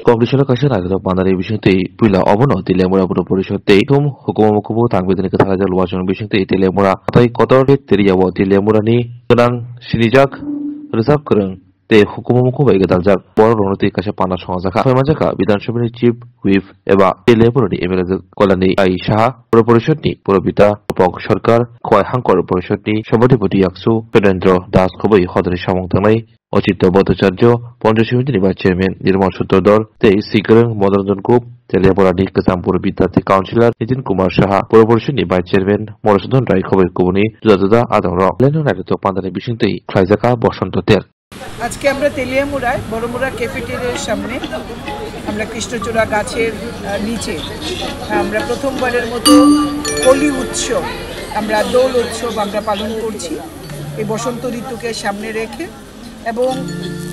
Kongressional Kasih Rakyat Pandari Bishinti Pula Obono Tilemura Pura Purishoti Tum Hukumakubu Tangbidan Kataraja Luasan Bishinti Tilemura Tai Kotor Teriawa Tilemurani Kenang Sinijak Reserve Kereng Te Hukumakubu Egadajak Bor Ronoti Kasha Pana Shazaka Famajaka Bidan Shabini Chief Whip Eba Tilemurani Emelaz Kolani Aisha Pura Purishoti Purabita Pok Sarkar Kwai Hankor Purishoti Shabadipati Yaksu Pedendro Das Kobai Hodri Shamong Tanai Ochitto Bhattacharya, Pondra Shamiti Vice Chairman Nirmal Sutradhar, Tei Sigrang Madananjan Group, Teliaporani Kasampur Biddhati Councillor Nitin Kumar Saha, Purabhashani Vice Chairman Morasudhan Rai Khober Kubuni, Judada Adamra, Lenon Naruto Pandani Bishintei, Klaizaka Boshanto Ter. আজকে আমরা তেলিয়ামুড়ায় বড়মুড়া ক্যাফেটেরিয়ার সামনে আমরা কৃষ্ণচূড়া গাছের নিচে আমরা প্রথমবারের মতো হোলি উৎসব আমরা দোল উৎসব আমরা পালন করছি এই বসন্ত ঋতুকে সামনে রেখে এবং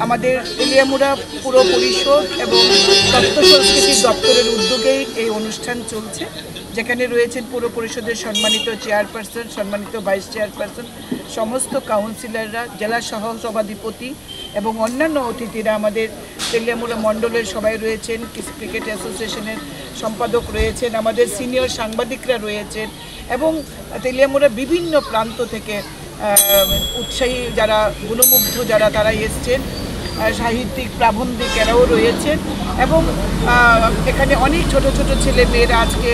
আমাদের তেলিয়ামুড়া পুর পরিষদ এবং তথ্য সংস্কৃতি দপ্তরের উদ্যোগেই এই অনুষ্ঠান চলছে যেখানে রয়েছেন পুর পরিষদের সম্মানিত চেয়ারপারসন সম্মানিত ভাইস চেয়ারপারসন সমস্ত কাউন্সিলররা জেলা সহ সভাধিপতি এবং অন্যান্য অতিথিরা আমাদের তেলিয়ামুড়া মণ্ডলের সবাই রয়েছেন ক্রিকেট অ্যাসোসিয়েশনের সম্পাদক রয়েছেন আমাদের সিনিয়র সাংবাদিকরা রয়েছেন এবং তেলিয়ামুড়া বিভিন্ন প্রান্ত থেকে উৎসাহী যারা গুণমুগ্ধ যারা তারা এসছেন সাহিত্যিক প্রাবন্ধিক এরাও রয়েছেন এবং এখানে অনেক ছোট ছোট ছেলে মেয়েরা আজকে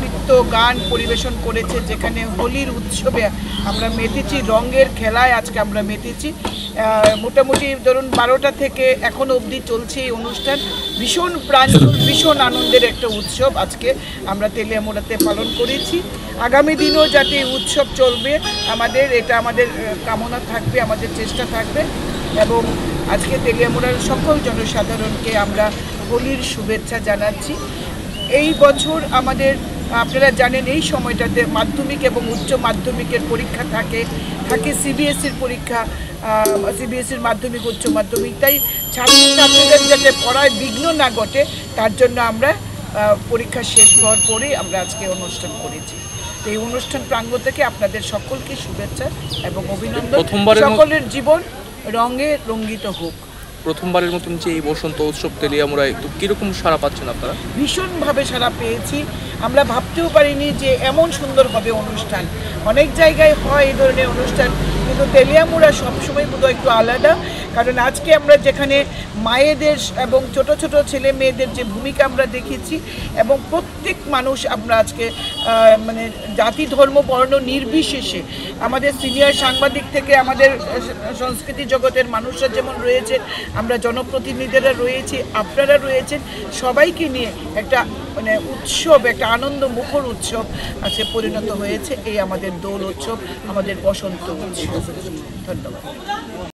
নৃত্য গান পরিবেশন করেছে যেখানে হোলির উৎসবে আমরা মেতেছি রঙের খেলায় আজকে আমরা মেতেছি মোটামুটি ধরুন 12টা থেকে এখনো অবধি চলছে এই অনুষ্ঠান ভীষণ প্রাণচঞ্চল ভীষণ আনন্দের একটা উৎসব আজকে আমরা তেলিয়ামুড়াতে পালন করেছি আগামী দিনেও যাতে উৎসব চলবে এটা আমাদের কামনা থাকবে আমাদের চেষ্টা থাকবে এবং আজকে তেলিয়ামুড়ার সকল জনসাধারণকে আমরা হোলির শুভেচ্ছা জানাচ্ছি এই বছর আমাদের আপনারা জানেন এই সময়টাতে মাধ্যমিক এবং উচ্চ মাধ্যমিকের পরীক্ষা থাকে সিবিএসইর পরীক্ষা সিবিএসইর মাধ্যমিক উচ্চ মাধ্যমিক তাই ছাত্রছাত্রীদের যাতে পড়ায় বিঘ্ন না ঘটে তার জন্য আমরা পরীক্ষা শেষ হওয়ার পরেই আমরা আজকে অনুষ্ঠান করেছি এই অনুষ্ঠান প্রাঙ্গণ থেকে আপনাদের সকলকে শুভেচ্ছা এবং অভিনন্দন সকলের জীবন রঙে রঙ্গিত হোক প্রথমবারের মতন যে এই বসন্ত উৎসব তেলিয়ামুড়ায় তো কীরকম সাড়া পাচ্ছেন আপনারা ভীষণভাবে সাড়া পেয়েছি আমরা ভাবতেও পারিনি যে এমন সুন্দর হবে অনুষ্ঠান অনেক জায়গায় হয় এই ধরনের অনুষ্ঠান কিন্তু তেলিয়ামুড়া সবসময় বোধহয় একটু আলাদা কারণ আজকে আমরা যেখানে মায়েদের এবং ছোট ছোট ছেলে মেয়েদের যে ভূমিকা আমরা দেখেছি এবং প্রত্যেক মানুষ আমরা আজকে মানে জাতি ধর্ম বর্ণ নির্বিশেষে আমাদের সিনিয়র সাংবাদিক থেকে আমাদের সংস্কৃতি জগতের মানুষরা যেমন রয়েছেন আমরা জনপ্রতিনিধিরা রয়েছি আপনারা রয়েছেন সবাইকে নিয়ে একটা মানে উৎসব একটা আনন্দ মুখর উৎসব আজকে পরিণত হয়েছে এই আমাদের দোল উৎসব আমাদের বসন্ত উৎসব ধন্যবাদ।